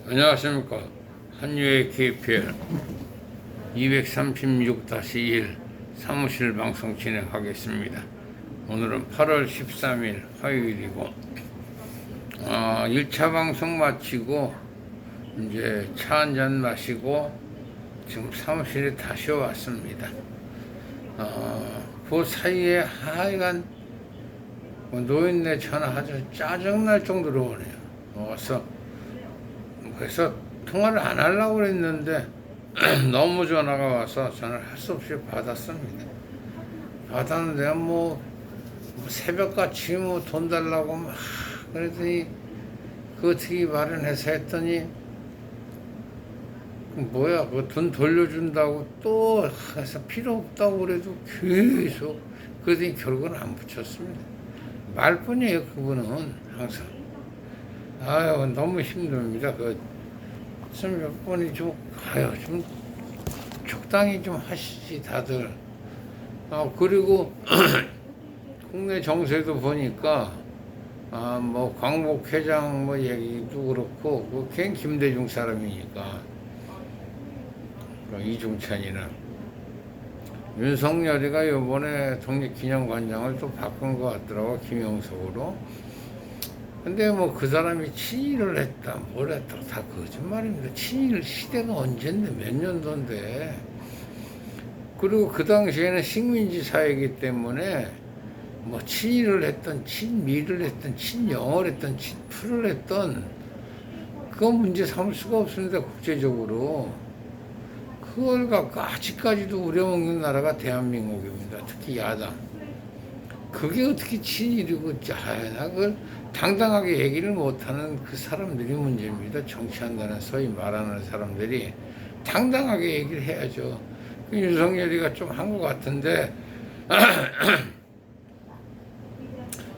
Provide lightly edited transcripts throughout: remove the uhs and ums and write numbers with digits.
안녕하십니까. 한유의 KPL 236-1 사무실 방송 진행하겠습니다. 오늘은 8월 13일 화요일이고 1차 방송 마치고 이제 차 한잔 마시고 지금 사무실에 다시 왔습니다. 그 사이에 하여간 노인네 전화하죠. 짜증날 정도로 오네요. 와서 그래서 통화를 안 하려고 그랬는데 너무 전화가 와서 전화를 할 수 없이 받았습니다. 받았는데 뭐 새벽같이 뭐 돈 달라고 막 그랬더니 그 어떻게 마련해서 했더니 뭐야 그 돈 돌려준다고 또 해서 필요 없다고 그래도 계속 그러더니 결국은 안 붙였습니다. 말뿐이에요. 그분은 항상. 아유 너무 힘듭니다. 좀 몇 번이 좀 적당히 좀 하시지 다들. 그리고 국내 정세도 보니까 뭐 광복 회장 뭐 얘기도 그렇고 걔는 김대중 사람이니까 이중찬이는 윤석열이가 요번에 독립기념관장을 또 바꾼 것 같더라고 김영석으로. 근데 뭐 그 사람이 친일을 했다 뭘 했다 다 거짓말입니다. 친일 시대가 언젠데 몇 년도인데. 그리고 그 당시에는 식민지 사회이기 때문에 뭐 친일을 했던 친미를 했던 친영을 했던 친프를 했던 그건 문제 삼을 수가 없습니다. 국제적으로 그걸 갖고 아직까지도 우려먹는 나라가 대한민국입니다. 특히 야당. 그게 어떻게 친일이고 나 그걸 당당하게 얘기를 못하는 그 사람들이 문제입니다. 정치한다는 소위 말하는 사람들이 당당하게 얘기를 해야죠. 윤석열이가 좀 한 것 같은데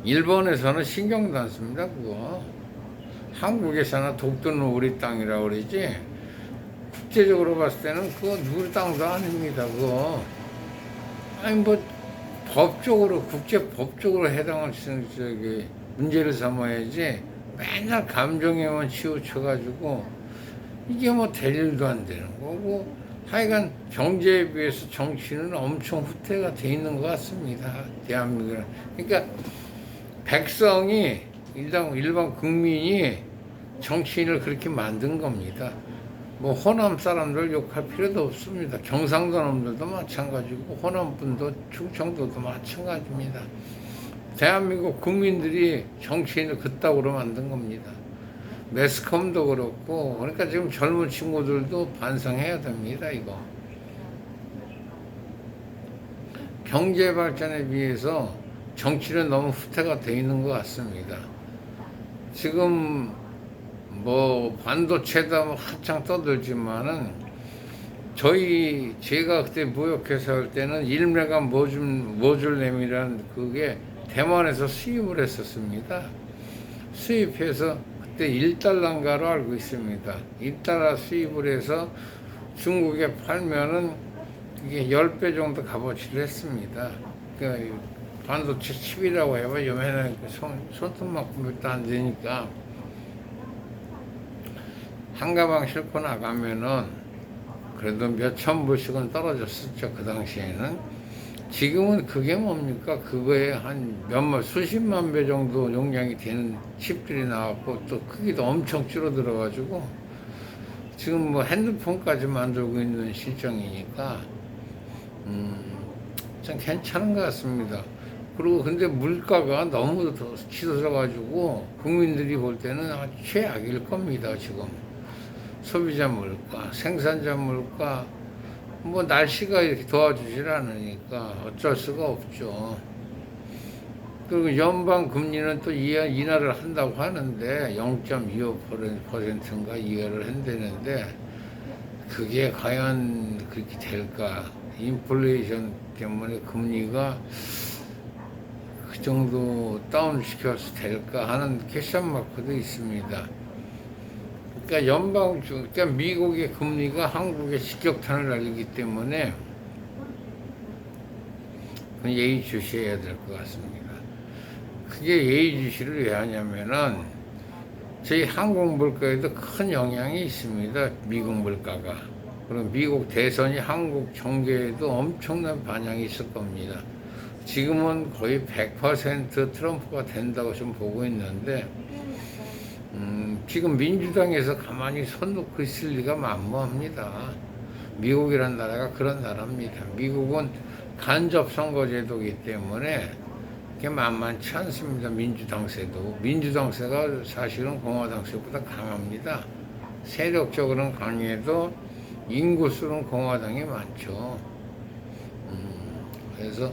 일본에서는 신경도 안 씁니다. 그거 한국에서는 독도는 우리 땅이라고 그러지 국제적으로 봤을 때는 그거 누구 땅도 아닙니다. 그거 아니 뭐 법적으로 국제법적으로 해당할 수 있는 문제를 삼아야지 맨날 감정에만 치우쳐가지고 이게 뭐 될 일도 안 되는 거고. 하여간 경제에 비해서 정치는 엄청 후퇴가 돼 있는 것 같습니다. 대한민국은. 그러니까 백성이 일반 국민이 정치인을 그렇게 만든 겁니다. 뭐 호남 사람들 욕할 필요도 없습니다. 경상도 놈들도 마찬가지고 호남분도 충청도도 마찬가지입니다. 대한민국 국민들이 정치인을 그따구로 만든 겁니다. 매스컴도 그렇고. 그러니까 지금 젊은 친구들도 반성해야 됩니다. 이거 경제 발전에 비해서 정치는 너무 후퇴가 돼 있는 것 같습니다. 지금 뭐 반도체다 한창 떠들지만은 제가 그때 무역회사 할 때는 1메가 모듈램이라는 그게 대만에서 수입을 했었습니다. 수입해서 그때 1달러인가로 알고 있습니다. 1달러 수입을 해서 중국에 팔면은 이게 10배 정도 값어치를 했습니다. 그러니까 반도체 칩이라고 해봐 요만한 손톱만큼도 안 되니까 한 가방 싣고 나가면은 그래도 몇천 불씩은 떨어졌었죠. 그 당시에는. 지금은 그게 뭡니까? 그거에 한 수십만 배 정도 용량이 되는 칩들이 나왔고 또 크기도 엄청 줄어들어가지고 지금 뭐 핸드폰까지 만들고 있는 실정이니까 참 괜찮은 것 같습니다. 그리고 근데 물가가 너무 치솟아가지고 국민들이 볼 때는 아주 최악일 겁니다. 지금 소비자 물가, 생산자 물가, 뭐 날씨가 이렇게 도와주질 않으니까 어쩔 수가 없죠. 그리고 연방 금리는 또 인하를 한다고 하는데 0.25%인가 인하를 한다는데 그게 과연 그렇게 될까? 인플레이션 때문에 금리가 그 정도 다운시켜서 될까 하는 퀘션 마크도 있습니다. 그러니까 미국의 금리가 한국에 직격탄을 날리기 때문에 예의주시해야 될 것 같습니다. 그게 예의주시를 왜 하냐면은 저희 한국 물가에도 큰 영향이 있습니다. 미국 물가가. 그리고 미국 대선이 한국 정계에도 엄청난 반향이 있을 겁니다. 지금은 거의 100% 트럼프가 된다고 좀 보고 있는데, 지금 민주당에서 가만히 손 놓고 있을 리가 만무합니다. 미국이란 나라가 그런 나라입니다. 미국은 간접 선거제도이기 때문에 그게 만만치 않습니다. 민주당세도. 민주당세가 사실은 공화당세보다 강합니다. 세력적으로는 강해도 인구수는 공화당이 많죠. 그래서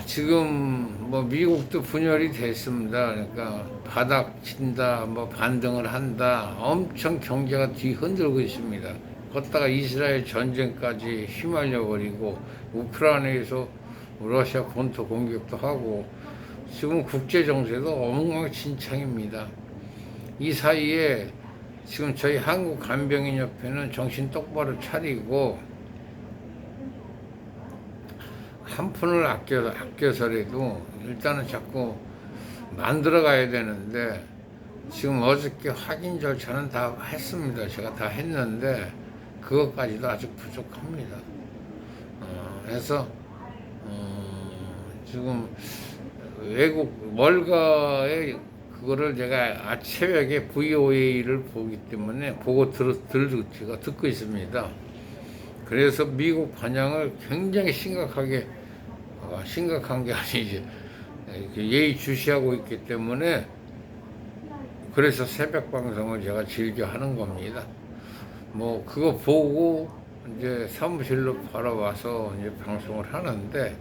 지금 뭐 미국도 분열이 됐습니다. 그러니까 바닥 친다, 뭐 반등을 한다, 엄청 경제가 뒤흔들고 있습니다. 걷다가 이스라엘 전쟁까지 휘말려 버리고 우크라이나에서 러시아 본토 공격도 하고 지금 국제 정세도 엉망진창입니다. 이 사이에 지금 저희 한국 간병인협회는 정신 똑바로 차리고 한 푼을 아껴서라도 일단은 자꾸 만들어 가야 되는데 지금 어저께 확인 절차는 다 했습니다. 제가 다 했는데 그것까지도 아직 부족합니다. 그래서 지금 외국 월가에 그거를 제가 새벽에 VOA를 보기 때문에 보고 제가 듣고 있습니다. 그래서 미국 반향을 굉장히 심각한 게 아니지 예의주시하고 있기 때문에 그래서 새벽 방송을 제가 즐겨 하는 겁니다. 뭐 그거 보고 이제 사무실로 바로 와서 이제 방송을 하는데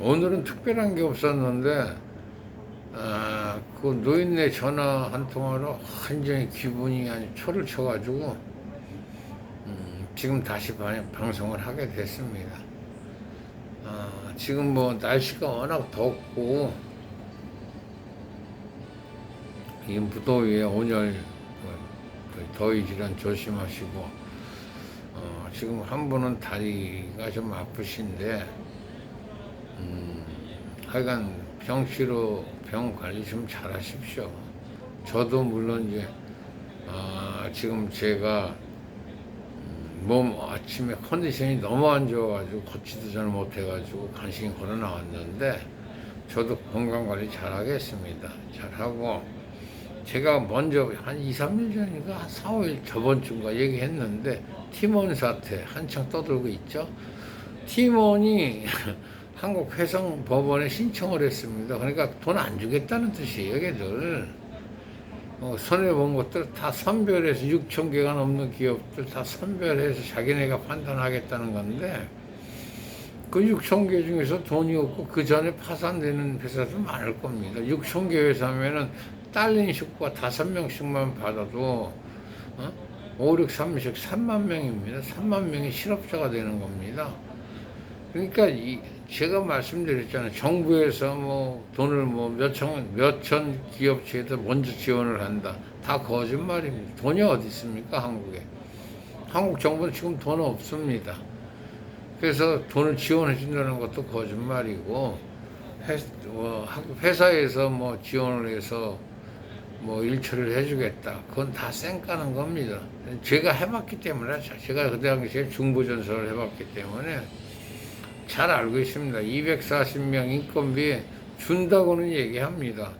오늘은 특별한 게 없었는데 그 노인네 전화 한 통화로 완전히 기분이 아주 초를 쳐가지고 지금 다시 방송을 하게 됐습니다. 지금 뭐 날씨가 워낙 덥고 이 무더위에 온열 더위 질환 조심하시고 지금 한 분은 다리가 좀 아프신데 하여간 병치료 병 관리 좀 잘 하십시오. 저도 물론 이제 지금 제가 몸 아침에 컨디션이 너무 안 좋아가지고 걷지도 잘 못해가지고 간신히 걸어 나왔는데 저도 건강관리 잘 하겠습니다. 잘하고 제가 먼저 한 2, 3일 전인가 한 4, 5일 저번 주인가 얘기했는데 팀원 사태 한창 떠들고 있죠. 팀원이 한국 회성법원에 신청을 했습니다. 그러니까 돈 안 주겠다는 뜻이에요, 걔들. 손해본 것들 다 선별해서 6천 개가 넘는 기업들 다 선별해서 자기네가 판단하겠다는 건데 그 6천 개 중에서 돈이 없고 그 전에 파산되는 회사도 많을 겁니다. 6천 개 회사면은 딸린 식구가 5명씩만 받아도 5, 6, 30, 3만 명입니다. 3만 명이 실업자가 되는 겁니다. 그러니까 제가 말씀드렸잖아요. 정부에서 뭐 돈을 뭐 몇천 기업체에다 먼저 지원을 한다. 다 거짓말입니다. 돈이 어디 있습니까, 한국에? 한국 정부는 지금 돈 없습니다. 그래서 돈을 지원해 준다는 것도 거짓말이고, 회사에서 뭐 지원을 해서 뭐 일처리를 해주겠다. 그건 다 쌩까는 겁니다. 제가 해봤기 때문에, 제가 그 당시에 중부전설을 해봤기 때문에 잘 알고 있습니다. 240명 인건비 준다고는 얘기합니다.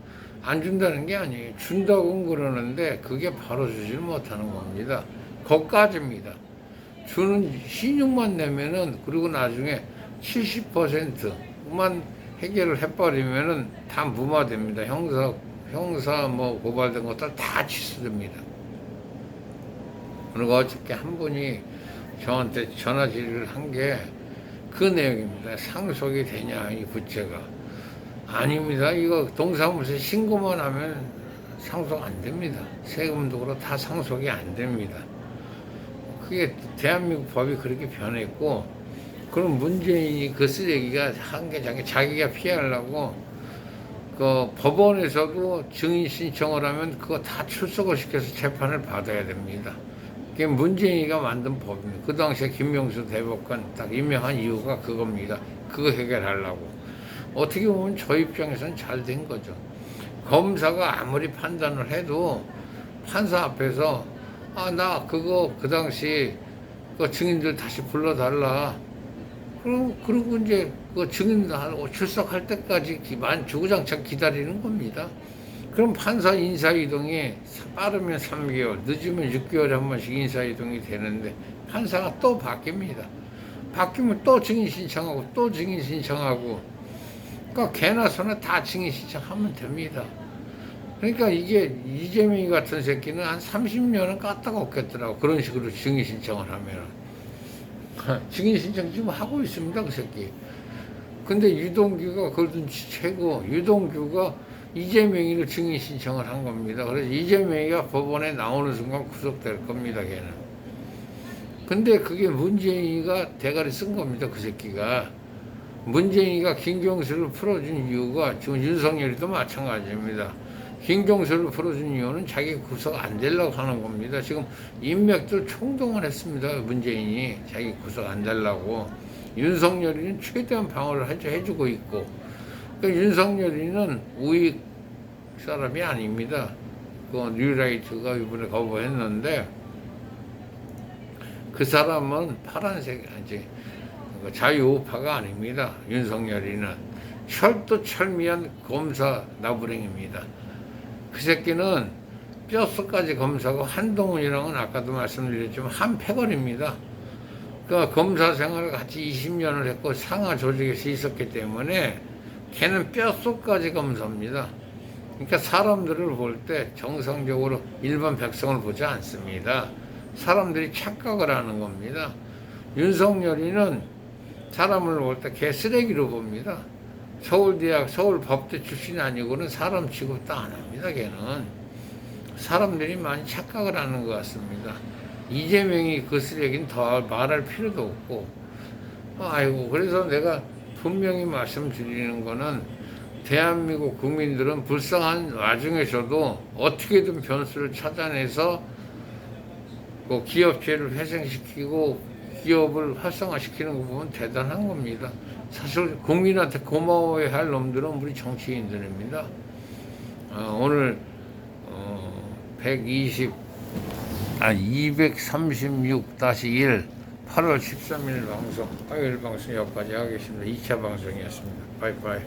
안 준다는 게 아니에요. 준다고는 그러는데 그게 바로 주질 못하는 겁니다. 거기까지입니다. 주는 신용만 내면은 그리고 나중에 70%만 해결을 해버리면은 다 무마됩니다. 형사 뭐 고발된 것들 다 취소됩니다. 그리고 어저께 한 분이 저한테 전화 질의를 한 게 그 내용입니다. 상속이 되냐, 이 부채가. 아닙니다. 이거 동사무소에 신고만 하면 상속 안 됩니다. 세금도 그렇고 다 상속이 안 됩니다. 그게 대한민국 법이 그렇게 변했고, 그럼 문재인이 그 쓰레기가 한 게 자기가 피하려고 그 법원에서도 증인 신청을 하면 그거 다 출석을 시켜서 재판을 받아야 됩니다. 그게 문재인이가 만든 법입니다. 그 당시에 김명수 대법관 딱 임명한 이유가 그겁니다. 그거 해결하려고. 어떻게 보면 저 입장에서는 잘 된 거죠. 검사가 아무리 판단을 해도 판사 앞에서 나 그거 그 당시 그 증인들 다시 불러달라. 그리고 이제 그 증인들 출석할 때까지 주구장창 기다리는 겁니다. 그럼 판사 인사이동이 빠르면 3개월, 늦으면 6개월에 한 번씩 인사이동이 되는데 판사가 또 바뀝니다. 바뀌면 또 증인 신청하고 또 증인 신청하고 그러니까 개나 소나 다 증인 신청하면 됩니다. 그러니까 이게 이재명이 같은 새끼는 한 30년은 까딱 없겠더라고. 그런 식으로 증인 신청을 하면은. 증인 신청 지금 하고 있습니다, 그 새끼. 근데 유동규가 그걸 눈치채고 유동규가 이재명이를 증인 신청을 한 겁니다. 그래서 이재명이가 법원에 나오는 순간 구속될 겁니다, 걔는. 근데 그게 문재인이가 대가리 쓴 겁니다, 그 새끼가. 문재인이가 김경수를 풀어준 이유가 지금 윤석열이도 마찬가지입니다. 김경수를 풀어준 이유는 자기 구속 안 되려고 하는 겁니다. 지금 인맥들 총동원 했습니다, 문재인이. 자기 구속 안 되려고. 윤석열이는 최대한 방어를 해주고 있고. 그러니까 윤석열이는 우익 사람이 아닙니다. 그 뉴라이트가 이번에 거부했는데 그 사람은 파란색 자유우파가 아닙니다. 윤석열이는 철두철미한 검사 나부랭입니다. 그 새끼는 뼛속까지 검사고 한동훈이랑은 아까도 말씀드렸지만 한 패거리입니다. 그러니까 검사 생활을 같이 20년을 했고 상하 조직에서 있었기 때문에 걔는 뼛속까지 검사입니다. 그러니까 사람들을 볼 때 정상적으로 일반 백성을 보지 않습니다. 사람들이 착각을 하는 겁니다. 윤석열이는 사람을 볼 때 개쓰레기로 봅니다. 서울대학, 서울법대 출신이 아니고는 사람 취급도 안 합니다, 걔는. 사람들이 많이 착각을 하는 것 같습니다. 이재명이 그 쓰레기는 더 말할 필요도 없고. 그래서 내가 분명히 말씀드리는 거는 대한민국 국민들은 불쌍한 와중에서도 어떻게든 변수를 찾아내서 그 기업체를 회생시키고 기업을 활성화시키는 거 보면 대단한 겁니다. 사실 국민한테 고마워야 할 놈들은 우리 정치인들입니다. 오늘 236-1 8월 13일 방송, 화요일 방송 여기까지 하겠습니다. 2차 방송이었습니다. 바이바이.